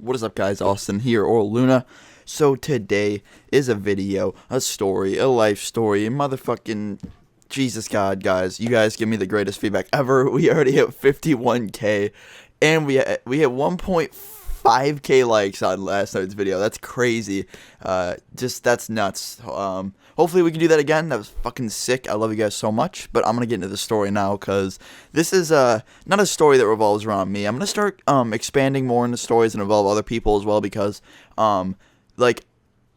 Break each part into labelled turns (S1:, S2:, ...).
S1: What is up, guys? Austin here, or Luna. So today is a video, a story, a life story, motherfucking Jesus God, guys. You guys give me the greatest feedback ever. We already hit 51K, and we hit 1.5K likes on last night's video. That's crazy. That's nuts. Hopefully we can do that again. That was fucking sick. I love you guys so much. But I'm going to get into the story now because this is not a story that revolves around me. I'm going to start expanding more into stories and involve other people as well because,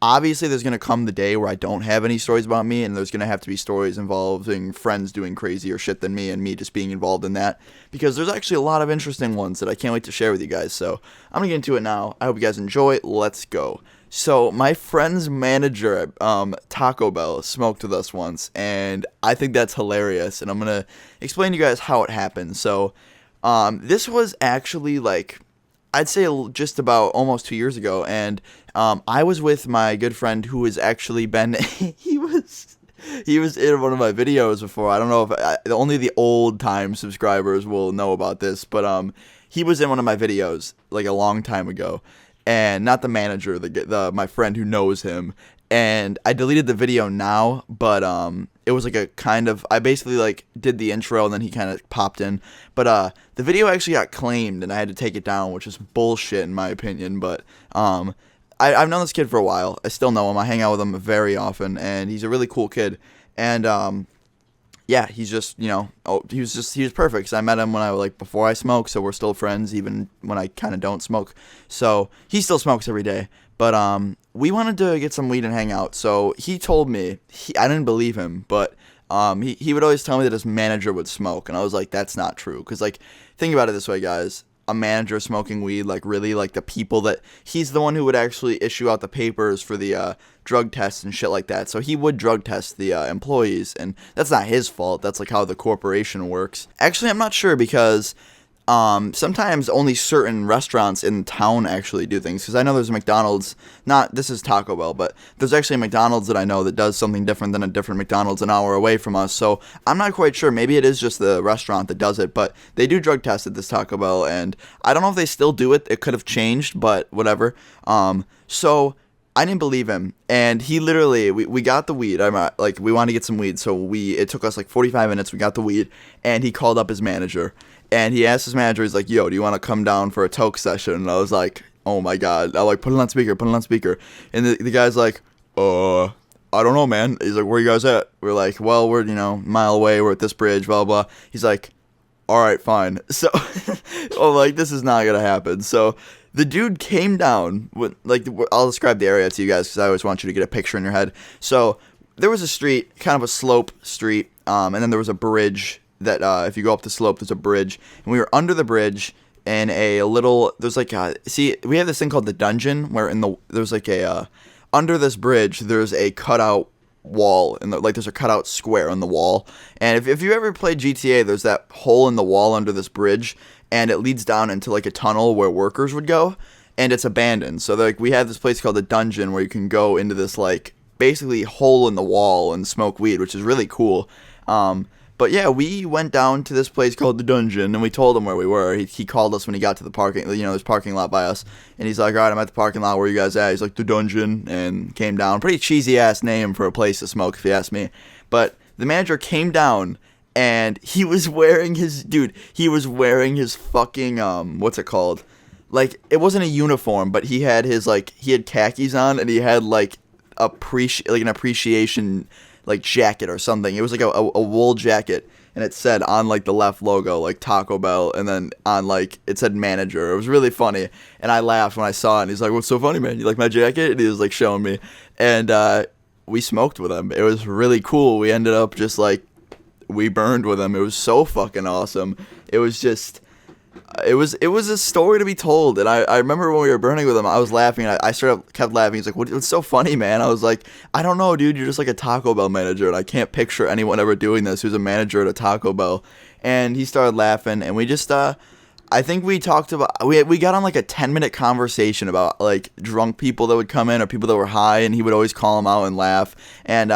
S1: obviously there's going to come the day where I don't have any stories about me, and there's going to have to be stories involving friends doing crazier shit than me and me just being involved in that, because there's actually a lot of interesting ones that I can't wait to share with you guys. So I'm going to get into it now. I hope you guys enjoy. Let's go. So my friend's manager at Taco Bell smoked with us once, and I think that's hilarious, and I'm going to explain to you guys how it happened. So this was actually I'd say just about almost 2 years ago, and I was with my good friend who has actually been he was in one of my videos before. I don't know if only the old time subscribers will know about this, but he was in one of my videos a long time ago, and not the manager, my friend who knows him. And I deleted the video now, but it was I basically did the intro and then he kind of popped in. But the video actually got claimed and I had to take it down, which is bullshit in my opinion. But I've known this kid for a while. I still know him. I hang out with him very often, and he's a really cool kid. And yeah, he's just, he was perfect, because I met him when before I smoked, so we're still friends even when I kind of don't smoke. So he still smokes every day. But we wanted to get some weed and hang out. So he told me, I didn't believe him, but he would always tell me that his manager would smoke, and I was like, that's not true. Because think about it this way, guys. A manager smoking weed, the people that he's the one who would actually issue out the papers for the drug tests and shit like that. So he would drug test the employees, and that's not his fault. That's how the corporation works. Actually, I'm not sure, because sometimes only certain restaurants in town actually do things, because I know there's a McDonald's, this is Taco Bell, but there's actually a McDonald's that I know that does something different than a different McDonald's an hour away from us. So I'm not quite sure. Maybe it is just the restaurant that does it, but they do drug test at this Taco Bell, and I don't know if they still do it. It could have changed, but whatever. So I didn't believe him, and he literally, we got the weed. We wanted to get some weed, so it took us 45 minutes. We got the weed, and he called up his manager, and he asked his manager, he's like, yo, do you want to come down for a toke session? And I was like, oh my God. I put it on speaker. And the guy's like, I don't know, man. He's like, where you guys at? We're like, well, we're, a mile away. We're at this bridge, blah, blah. He's like, all right, fine. So, this is not going to happen. So the dude came down with, I'll describe the area to you guys, because I always want you to get a picture in your head. So there was a street, kind of a slope street, and then there was a bridge that, if you go up the slope, there's a bridge, and we were under the bridge in there's we have this thing called the dungeon, where there's under this bridge, there's a cutout wall, and there's a cutout square on the wall, and if you ever played GTA, there's that hole in the wall under this bridge, and it leads down into a tunnel where workers would go, and it's abandoned. So we have this place called the dungeon where you can go into this basically hole in the wall and smoke weed, which is really cool. But yeah, we went down to this place called the dungeon, and we told him where we were. He called us when he got to the parking, there's parking lot by us, and he's like, all right, I'm at the parking lot, where you guys at? He's like, the dungeon, and came down. Pretty cheesy ass name for a place to smoke, if you ask me. But the manager came down, and he was wearing his fucking, what's it called? It wasn't a uniform, but he had his, he had khakis on, and he had, an appreciation jacket or something. It was a wool jacket, and it said on the left logo Taco Bell, and then on it said manager. It was really funny, and I laughed when I saw it. And he's like, what's so funny, man? You like my jacket? And he was showing me, and we smoked with him. It was really cool. We ended up just we burned with him. It was so fucking awesome. It was just it was a story to be told. And I remember when we were burning with him, I was laughing. I kept laughing. He's like, what's so funny, man? I was like, I don't know, dude. You're just a Taco Bell manager, and I can't picture anyone ever doing this who's a manager at a Taco Bell. And he started laughing, and we just I think we talked about, we got on a 10-minute conversation about drunk people that would come in, or people that were high, and he would always call them out and laugh. And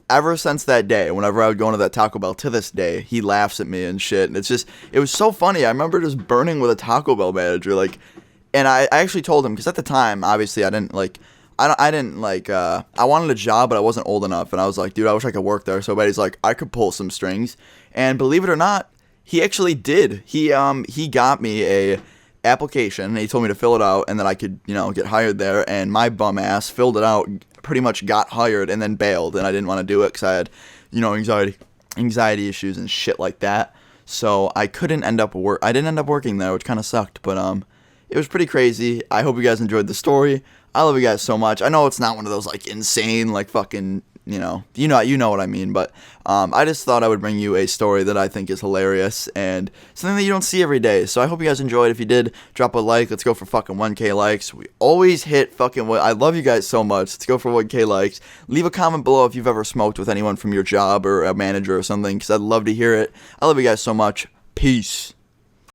S1: ever since that day, whenever I would go into that Taco Bell, to this day, he laughs at me and shit. And it was so funny. I remember just burning with a Taco Bell manager. And I actually told him, because at the time, obviously, I didn't like. I didn't like. I wanted a job, but I wasn't old enough, and I was like, dude, I wish I could work there so bad. He's like, I could pull some strings, and believe it or not, he actually did. He got me a application, and he told me to fill it out, and then I could, get hired there. And my bum ass filled it out, pretty much got hired, and then bailed, and I didn't want to do it because I had, anxiety issues and shit like that. So I couldn't end up I didn't end up working there, which kind of sucked, but it was pretty crazy. I hope you guys enjoyed the story. I love you guys so much. I know it's not one of those like insane, like fucking, you know what I mean. But I just thought I would bring you a story that I think is hilarious and something that you don't see every day. So I hope you guys enjoyed. If you did, drop a like. Let's go for fucking 1K likes. We always hit fucking. I love you guys so much. Let's go for 1K likes. Leave a comment below if you've ever smoked with anyone from your job or a manager or something, because I'd love to hear it. I love you guys so much. Peace.